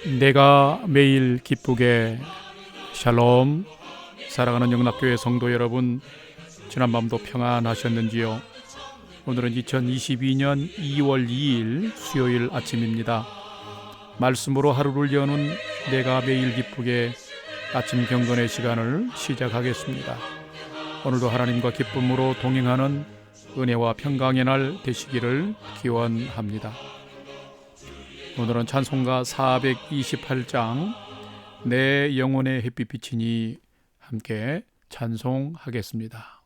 내가 매일 기쁘게. 샬롬. 사랑하는 영락교회 성도 여러분, 지난밤도 평안하셨는지요? 오늘은 2022년 2월 2일 수요일 아침입니다. 말씀으로 하루를 여는 내가 매일 기쁘게 아침 경건의 시간을 시작하겠습니다. 오늘도 하나님과 기쁨으로 동행하는 은혜와 평강의 날 되시기를 기원합니다. 오늘은 찬송가 428장 내 영혼의 햇빛 비치니 함께 찬송하겠습니다.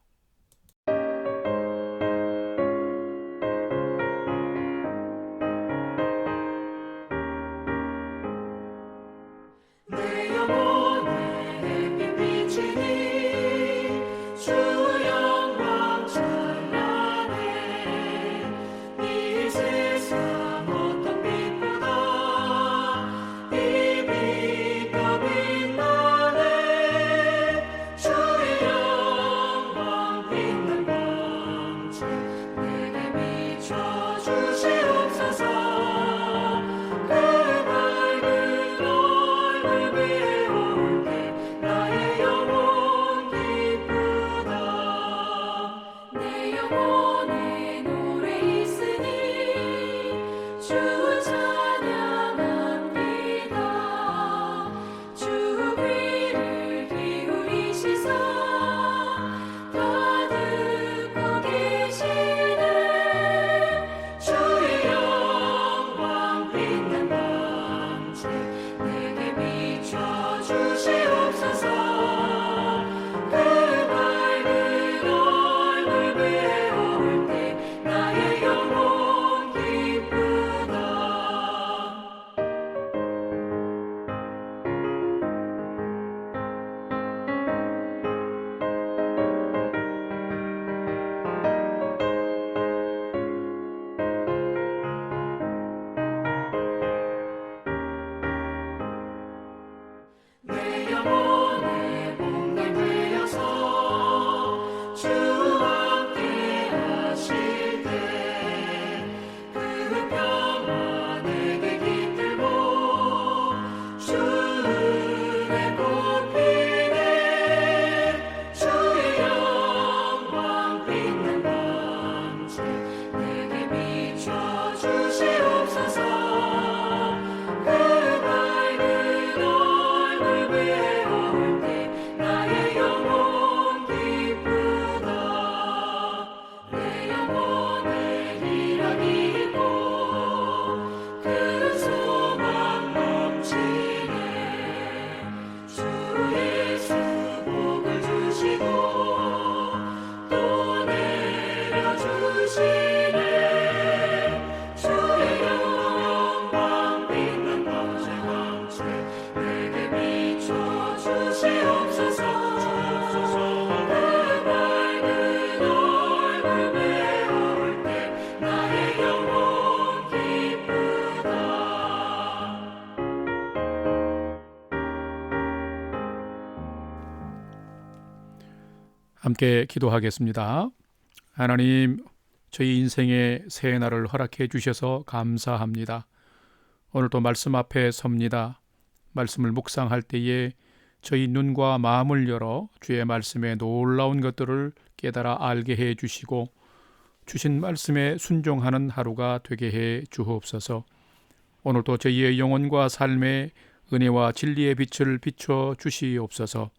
함께 기도하겠습니다. 하나님, 저희 인생의 새 날을 허락해 주셔서 감사합니다. 오늘도 말씀 앞에 섭니다. 말씀을 묵상할 때에 저희 눈과 마음을 열어 주의 말씀에 놀라운 것들을 깨달아 알게 해 주시고 주신 말씀에 순종하는 하루가 되게 해 주옵소서. 오늘도 저희의 영혼과 삶에 은혜와 진리의 빛을 비춰 주시옵소서.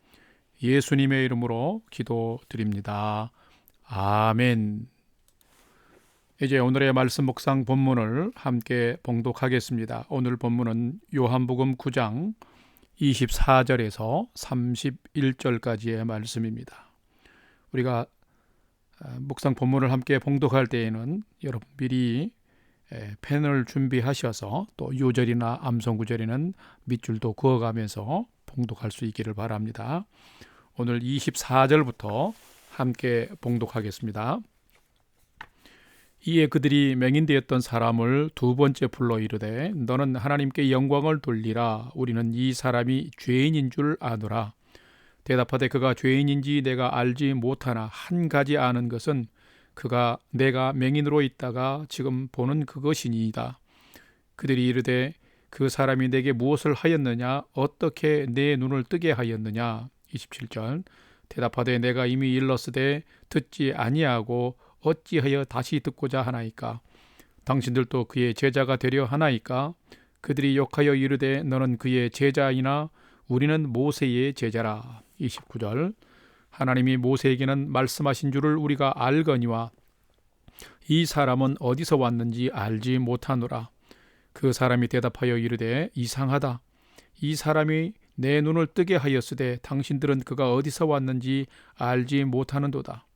예수님의 이름으로 기도드립니다. 아멘. 이제 오늘의 말씀 묵상 본문을 함께 봉독하겠습니다. 오늘 본문은 요한복음 9장 24절에서 31절까지의 말씀입니다. 우리가 묵상 본문을 함께 봉독할 때에는 여러분 미리 펜을 준비하셔서 또 요절이나 암송구절에는 밑줄도 그어가면서 봉독할 수 있기를 바랍니다. 오늘 24절부터 함께 봉독하겠습니다. 이에 그들이 맹인되었던 사람을 두 번째 불러 이르되 너는 하나님께 영광을 돌리라. 우리는 이 사람이 죄인인 줄 아노라. 대답하되 그가 죄인인지 내가 알지 못하나 한 가지 아는 것은 그가 내가 맹인으로 있다가 지금 보는 그것이니이다. 그들이 이르되 그 사람이 내게 무엇을 하였느냐? 어떻게 내 눈을 뜨게 하였느냐? 27절. 대답하되 내가 이미 일렀으되 듣지 아니하고 어찌하여 다시 듣고자 하나이까? 당신들도 그의 제자가 되려 하나이까? 그들이 욕하여 이르되 너는 그의 제자이나 우리는 모세의 제자라. 29절. 하나님이 모세에게는 말씀하신 줄을 우리가 알거니와 이 사람은 어디서 왔는지 알지 못하노라. 그 사람이 대답하여 이르되 이상하다. 이 사람이 내 눈을 뜨게 하였으되 당신들은 그가 어디서 왔는지 알지 못하는도다.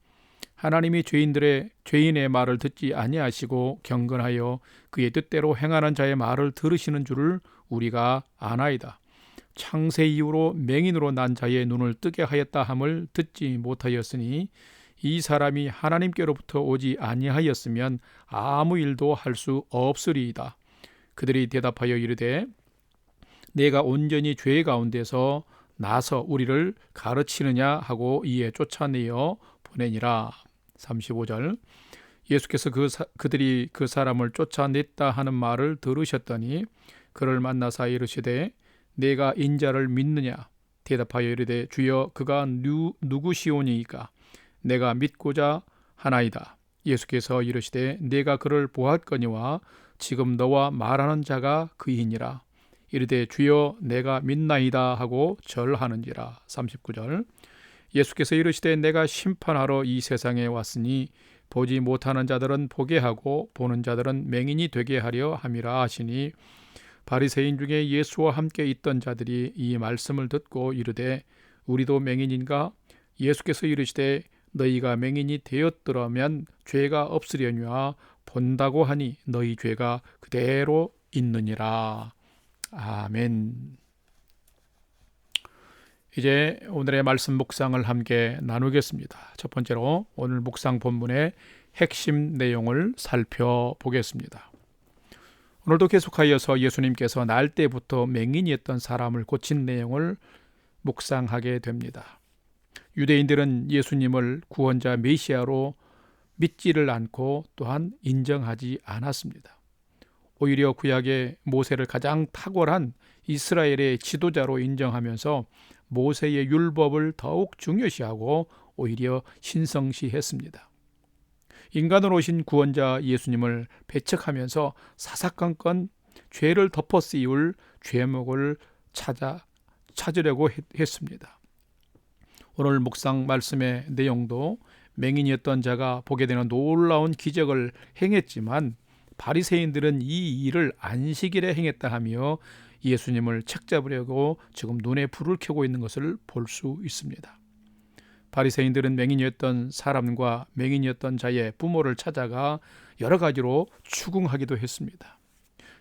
하나님이 죄인의 말을 듣지 아니하시고 경건하여 그의 뜻대로 행하는 자의 말을 들으시는 줄을 우리가 아나이다. 창세 이후로 맹인으로 난 자의 눈을 뜨게 하였다 함을 듣지 못하였으니 이 사람이 하나님께로부터 오지 아니하였으면 아무 일도 할 수 없으리이다. 그들이 대답하여 이르되 내가 온전히 죄 가운데서 나서 우리를 가르치느냐 하고 이에 쫓아내어 보내니라. 35절. 예수께서 그들이 그 사람을 쫓아냈다 하는 말을 들으셨더니 그를 만나사 이르시되 내가 인자를 믿느냐? 대답하여 이르되 주여 그가 누구시오니이까? 내가 믿고자 하나이다. 예수께서 이르시되 내가 그를 보았거니와 지금 너와 말하는 자가 그이니라. 이르되 주여 내가 믿나이다 하고 절하는지라. 39절. 예수께서 이르시되 내가 심판하러 이 세상에 왔으니 보지 못하는 자들은 보게 하고 보는 자들은 맹인이 되게 하려 함이라 하시니 바리새인 중에 예수와 함께 있던 자들이 이 말씀을 듣고 이르되 우리도 맹인인가? 예수께서 이르시되 너희가 맹인이 되었더라면 죄가 없으려니와 본다고 하니 너희 죄가 그대로 있느니라. 아멘. 이제 오늘의 말씀 묵상을 함께 나누겠습니다. 첫 번째로 오늘 묵상 본문의 핵심 내용을 살펴보겠습니다. 오늘도 계속하여서 예수님께서 날 때부터 맹인이었던 사람을 고친 내용을 묵상하게 됩니다. 유대인들은 예수님을 구원자 메시아로 믿지를 않고 또한 인정하지 않았습니다. 오히려 구약의 모세를 가장 탁월한 이스라엘의 지도자로 인정하면서 모세의 율법을 더욱 중요시하고 오히려 신성시했습니다. 인간으로 오신 구원자 예수님을 배척하면서 사사건건 죄를 덮어 씌울 죄목을 찾으려고 했습니다. 오늘 묵상 말씀의 내용도 맹인이었던 자가 보게 되는 놀라운 기적을 행했지만 바리새인들은 이 일을 안식일에 행했다 하며 예수님을 책잡으려고 지금 눈에 불을 켜고 있는 것을 볼 수 있습니다. 바리새인들은 맹인이었던 사람과 맹인이었던 자의 부모를 찾아가 여러 가지로 추궁하기도 했습니다.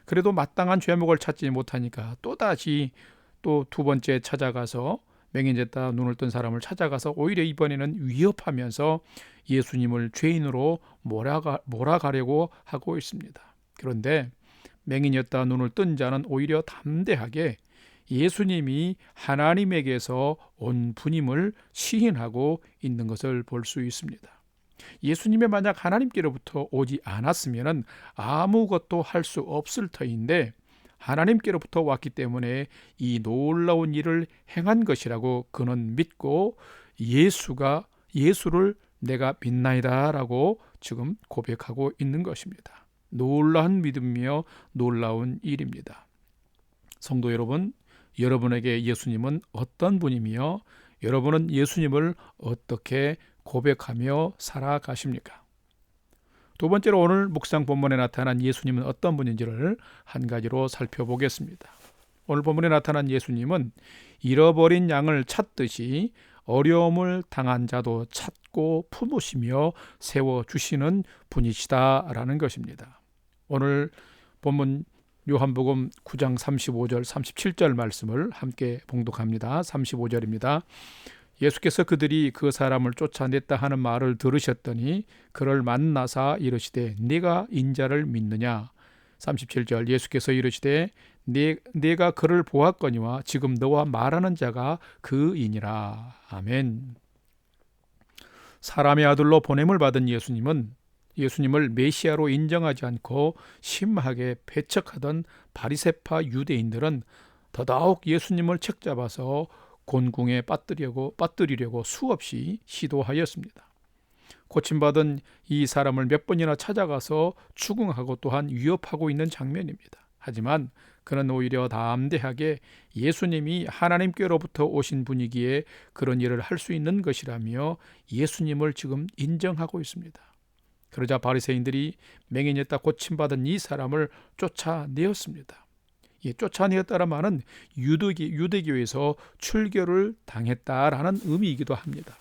그래도 마땅한 죄목을 찾지 못하니까 또다시 또 두 번째 찾아가서 맹인됐다 눈을 뜬 사람을 찾아가서 오히려 이번에는 위협하면서 예수님을 죄인으로 몰아가려고 하고 있습니다. 그런데 맹인이었다 눈을 뜬 자는 오히려 담대하게 예수님이 하나님에게서 온 분임을 시인하고 있는 것을 볼 수 있습니다. 예수님이 만약 하나님께로부터 오지 않았으면 아무것도 할 수 없을 터인데 하나님께로부터 왔기 때문에 이 놀라운 일을 행한 것이라고 그는 믿고 예수를 내가 믿나이다 라고 지금 고백하고 있는 것입니다. 놀라운 믿음이며 놀라운 일입니다. 성도 여러분, 여러분에게 예수님은 어떤 분이며 여러분은 예수님을 어떻게 고백하며 살아가십니까? 두 번째로 오늘 묵상 본문에 나타난 예수님은 어떤 분인지를 한 가지로 살펴보겠습니다. 오늘 본문에 나타난 예수님은 잃어버린 양을 찾듯이 어려움을 당한 자도 찾고 품으시며 세워주시는 분이시다라는 것입니다. 오늘 본문 요한복음 9장 35절 37절 말씀을 함께 봉독합니다. 35절입니다. 예수께서 그들이 그 사람을 쫓아냈다 하는 말을 들으셨더니 그를 만나사 이르시되 네가 인자를 믿느냐? 37절 예수께서 이르시되 내가 그를 보았거니와 지금 너와 말하는 자가 그이니라. 아멘. 사람의 아들로 보냄을 받은 예수님은 예수님을 메시아로 인정하지 않고 심하게 배척하던 바리새파 유대인들은 더더욱 예수님을 책잡아서 곤궁에 빠뜨리려고 수없이 시도하였습니다. 고침받은 이 사람을 몇 번이나 찾아가서 추궁하고 또한 위협하고 있는 장면입니다. 하지만 그는 오히려 담대하게 예수님이 하나님께로부터 오신 분이기에 그런 일을 할 수 있는 것이라며 예수님을 지금 인정하고 있습니다. 그러자 바리새인들이 맹인이었다 고침받은 이 사람을 쫓아내었습니다. 쫓아내었다는 말은 유대교에서 출교를 당했다라는 의미이기도 합니다.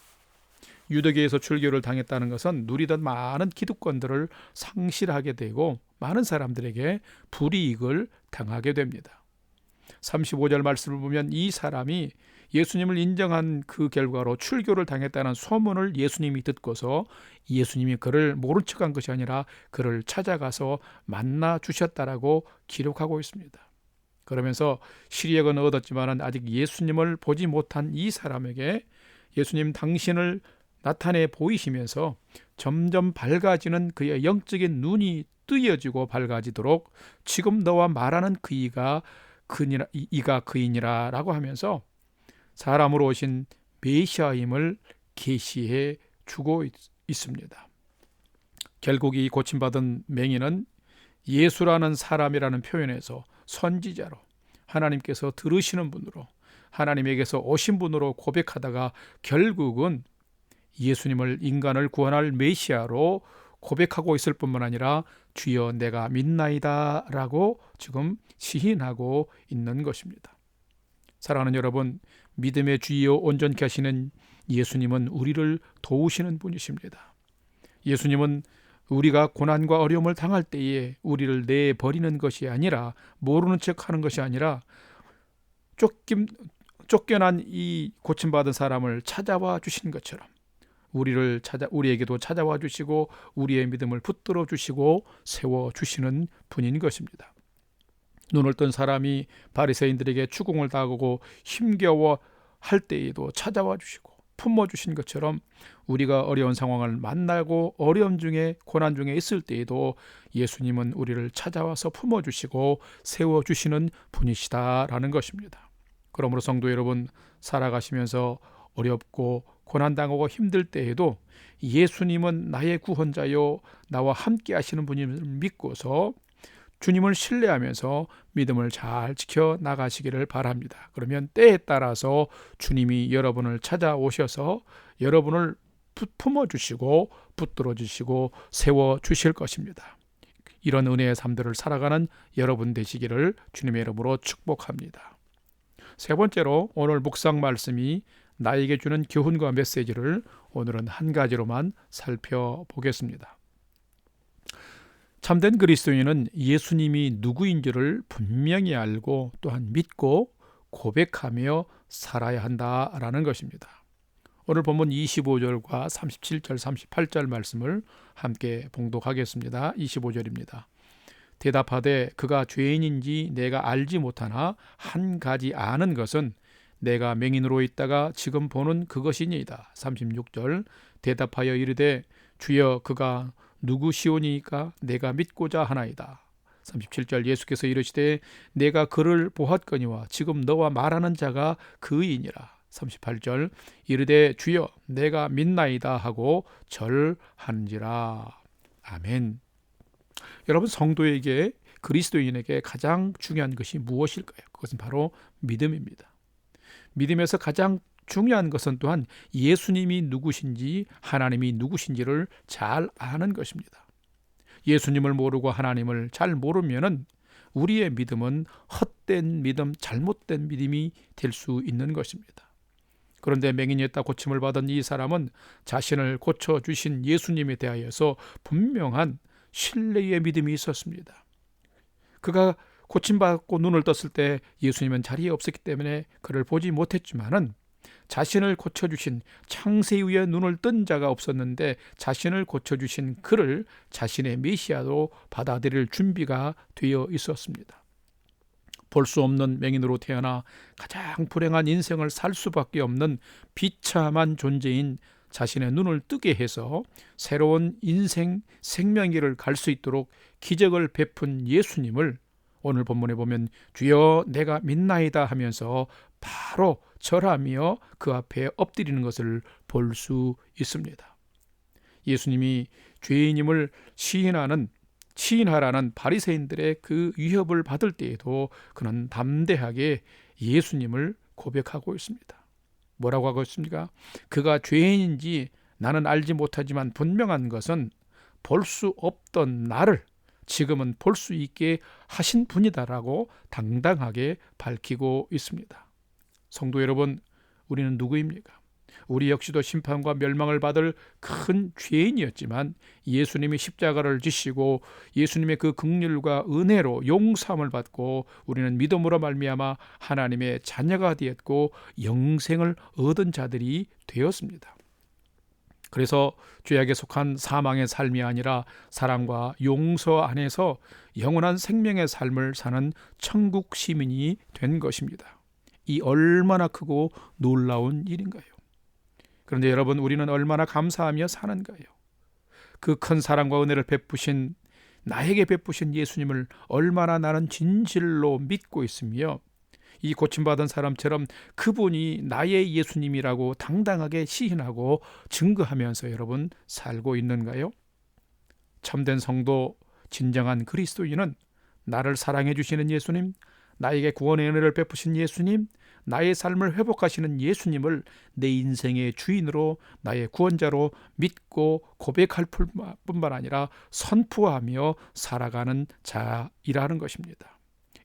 유대교에서 출교를 당했다는 것은 누리던 많은 기득권들을 상실하게 되고 많은 사람들에게 불이익을 당하게 됩니다. 35절 말씀을 보면 이 사람이 예수님을 인정한 그 결과로 출교를 당했다는 소문을 예수님이 듣고서 예수님이 그를 모른 척한 것이 아니라 그를 찾아가서 만나 주셨다라고 기록하고 있습니다. 그러면서 시력은 얻었지만 아직 예수님을 보지 못한 이 사람에게 예수님 당신을 나타내 보이시면서 점점 밝아지는 그의 영적인 눈이 뜨여지고 밝아지도록 지금 너와 말하는 이가 그이니라 라고 하면서 사람으로 오신 메시아임을 계시해 주고 있습니다. 결국 이 고침받은 맹인은 예수라는 사람이라는 표현에서 선지자로 하나님께서 들으시는 분으로 하나님에게서 오신 분으로 고백하다가 결국은 예수님을 인간을 구원할 메시아로 고백하고 있을 뿐만 아니라 주여 내가 믿나이다 라고 지금 시인하고 있는 것입니다. 사랑하는 여러분, 믿음의 주여 온전케 하시는 예수님은 우리를 도우시는 분이십니다. 예수님은 우리가 고난과 어려움을 당할 때에 우리를 내버리는 것이 아니라 모르는 척하는 것이 아니라 쫓겨난 이 고침받은 사람을 찾아와 주신 것처럼 우리에게도 찾아와 주시고 우리의 믿음을 붙들어 주시고 세워 주시는 분인 것입니다. 눈을 뜬 사람이 바리새인들에게 추궁을 당하고 힘겨워 할 때에도 찾아와 주시고 품어 주신 것처럼 우리가 어려운 상황을 만나고 어려움 중에 고난 중에 있을 때에도 예수님은 우리를 찾아와서 품어 주시고 세워 주시는 분이시다라는 것입니다. 그러므로 성도 여러분, 살아가시면서 어렵고 고난당하고 힘들 때에도 예수님은 나의 구원자요 나와 함께 하시는 분임을 믿고서 주님을 신뢰하면서 믿음을 잘 지켜나가시기를 바랍니다. 그러면 때에 따라서 주님이 여러분을 찾아오셔서 여러분을 품어주시고 붙들어주시고 세워주실 것입니다. 이런 은혜의 삶들을 살아가는 여러분 되시기를 주님의 이름으로 축복합니다. 세 번째로 오늘 묵상 말씀이 나에게 주는 교훈과 메시지를 오늘은 한 가지로만 살펴보겠습니다. 참된 그리스도인은 예수님이 누구인지를 분명히 알고 또한 믿고 고백하며 살아야 한다라는 것입니다. 오늘 본문 25절과 37절, 38절 말씀을 함께 봉독하겠습니다. 25절입니다. 대답하되 그가 죄인인지 내가 알지 못하나 한 가지 아는 것은 내가 맹인으로 있다가 지금 보는 그것이니이다. 36절 대답하여 이르되 주여 그가 누구시오니까 내가 믿고자 하나이다. 37절 예수께서 이르시되 내가 그를 보았거니와 지금 너와 말하는 자가 그이니라. 38절 이르되 주여 내가 믿나이다 하고 절하는지라. 아멘. 여러분, 성도에게 그리스도인에게 가장 중요한 것이 무엇일까요? 그것은 바로 믿음입니다. 믿음에서 가장 중요한 것은 또한 예수님이 누구신지 하나님이 누구신지를 잘 아는 것입니다. 예수님을 모르고 하나님을 잘 모르면은 우리의 믿음은 헛된 믿음, 잘못된 믿음이 될 수 있는 것입니다. 그런데 맹인이었다 고침을 받은 이 사람은 자신을 고쳐주신 예수님에 대하여서 분명한 신뢰의 믿음이 있었습니다. 그가 고침받고 눈을 떴을 때 예수님은 자리에 없었기 때문에 그를 보지 못했지만은 자신을 고쳐주신 창세 이후에 눈을 뜬 자가 없었는데 자신을 고쳐주신 그를 자신의 메시아로 받아들일 준비가 되어 있었습니다. 볼 수 없는 맹인으로 태어나 가장 불행한 인생을 살 수밖에 없는 비참한 존재인 자신의 눈을 뜨게 해서 새로운 인생 생명길을 갈 수 있도록 기적을 베푼 예수님을 오늘 본문에 보면 주여 내가 믿나이다 하면서 바로 절하며 그 앞에 엎드리는 것을 볼 수 있습니다. 예수님이 죄인임을 시인하라는 바리새인들의 그 위협을 받을 때에도 그는 담대하게 예수님을 고백하고 있습니다. 뭐라고 하고 있습니까? 그가 죄인인지 나는 알지 못하지만 분명한 것은 볼 수 없던 나를 지금은 볼 수 있게 하신 분이다라고 당당하게 밝히고 있습니다. 성도 여러분, 우리는 누구입니까? 우리 역시도 심판과 멸망을 받을 큰 죄인이었지만 예수님이 십자가를 지시고 예수님의 그 긍휼과 은혜로 용서함을 받고 우리는 믿음으로 말미암아 하나님의 자녀가 되었고 영생을 얻은 자들이 되었습니다. 그래서 죄악에 속한 사망의 삶이 아니라 사랑과 용서 안에서 영원한 생명의 삶을 사는 천국 시민이 된 것입니다. 이 얼마나 크고 놀라운 일인가요? 그런데 여러분, 우리는 얼마나 감사하며 사는가요? 그 큰 사랑과 은혜를 나에게 베푸신 예수님을 얼마나 나는 진실로 믿고 있으며 이 고침받은 사람처럼 그분이 나의 예수님이라고 당당하게 시인하고 증거하면서 여러분 살고 있는가요? 참된 성도, 진정한 그리스도인은 나를 사랑해 주시는 예수님, 나에게 구원의 은혜를 베푸신 예수님, 나의 삶을 회복하시는 예수님을 내 인생의 주인으로 나의 구원자로 믿고 고백할 뿐만 아니라 선포하며 살아가는 자이라는 것입니다.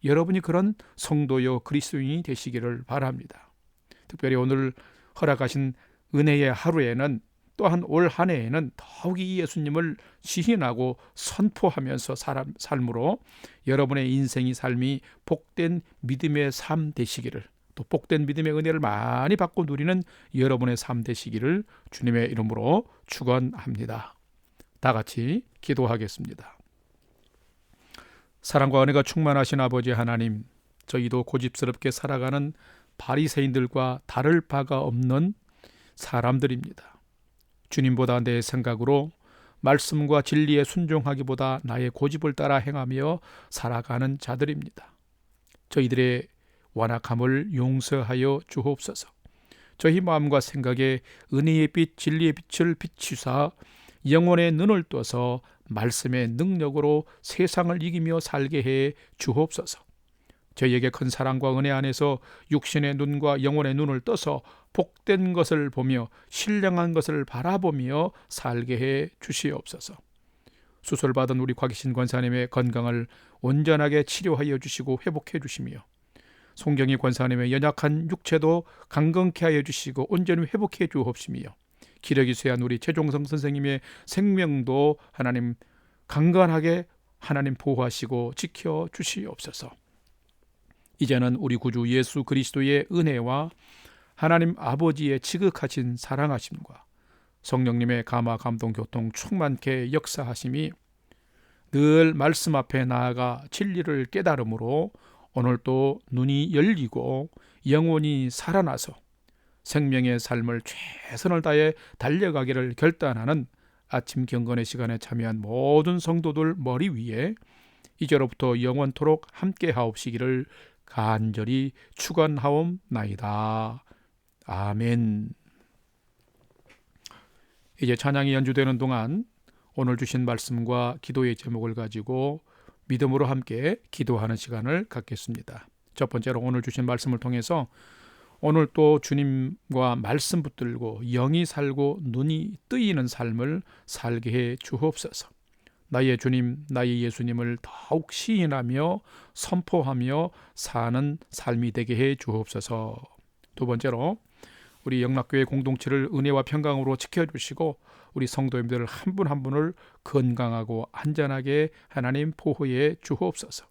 여러분이 그런 성도요 그리스도인이 되시기를 바랍니다. 특별히 오늘 허락하신 은혜의 하루에는 또한 올 한 해에는 더욱이 예수님을 시인하고 선포하면서 삶으로 여러분의 인생의 삶이 복된 믿음의 삶 되시기를, 또 복된 믿음의 은혜를 많이 받고 누리는 여러분의 삶 되시기를 주님의 이름으로 축원합니다. 다 같이 기도하겠습니다. 사랑과 은혜가 충만하신 아버지 하나님, 저희도 고집스럽게 살아가는 바리새인들과 다를 바가 없는 사람들입니다. 주님보다 내 생각으로 말씀과 진리에 순종하기보다 나의 고집을 따라 행하며 살아가는 자들입니다. 저희들의 완악함을 용서하여 주옵소서. 저희 마음과 생각에 은혜의 빛, 진리의 빛을 비추사 영혼의 눈을 떠서 말씀의 능력으로 세상을 이기며 살게 해 주옵소서. 저희에게 큰 사랑과 은혜 안에서 육신의 눈과 영혼의 눈을 떠서 복된 것을 보며 신령한 것을 바라보며 살게 해 주시옵소서. 수술받은 우리 곽이신 권사님의 건강을 온전하게 치료하여 주시고 회복해 주시며 송경희 권사님의 연약한 육체도 강건케 하여 주시고 온전히 회복해 주옵시며 기력이 쇠한 우리 최종성 선생님의 생명도 하나님 강건하게 하나님 보호하시고 지켜 주시옵소서. 이제는 우리 구주 예수 그리스도의 은혜와 하나님 아버지의 지극하신 사랑하심과 성령님의 감화 감동 교통 충만케 역사하심이 늘 말씀 앞에 나아가 진리를 깨달음으로 오늘도 눈이 열리고 영혼이 살아나서 생명의 삶을 최선을 다해 달려가기를 결단하는 아침 경건의 시간에 참여한 모든 성도들 머리 위에 이제로부터 영원토록 함께 하옵시기를 간절히 축원하옵나이다. 아멘. 이제 찬양이 연주되는 동안 오늘 주신 말씀과 기도의 제목을 가지고 믿음으로 함께 기도하는 시간을 갖겠습니다. 첫 번째로 오늘 주신 말씀을 통해서 오늘 또 주님과 말씀 붙들고 영이 살고 눈이 뜨이는 삶을 살게 해 주옵소서. 나의 주님, 나의 예수님을 더욱 시인하며 선포하며 사는 삶이 되게 해 주옵소서. 두 번째로 우리 영락교회 공동체를 은혜와 평강으로 지켜주시고 우리 성도님들 한 분 한 분을 건강하고 안전하게 하나님 보호해 주옵소서.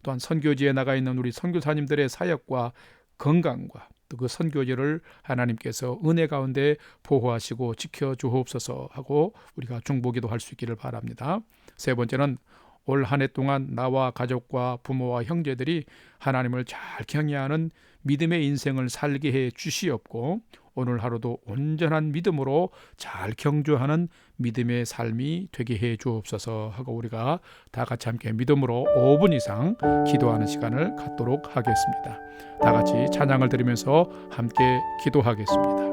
또한 선교지에 나가 있는 우리 선교사님들의 사역과 건강과 또 그 선교지를 하나님께서 은혜 가운데 보호하시고 지켜 주옵소서 하고 우리가 중보기도 할 수 있기를 바랍니다. 세 번째는 올 한 해 동안 나와 가족과 부모와 형제들이 하나님을 잘 경외하는 믿음의 인생을 살게 해 주시옵고 오늘 하루도 온전한 믿음으로 잘 경주하는 믿음의 삶이 되게 해 주옵소서 하고 우리가 다 같이 함께 믿음으로 5분 이상 기도하는 시간을 갖도록 하겠습니다. 다 같이 찬양을 드리면서 함께 기도하겠습니다.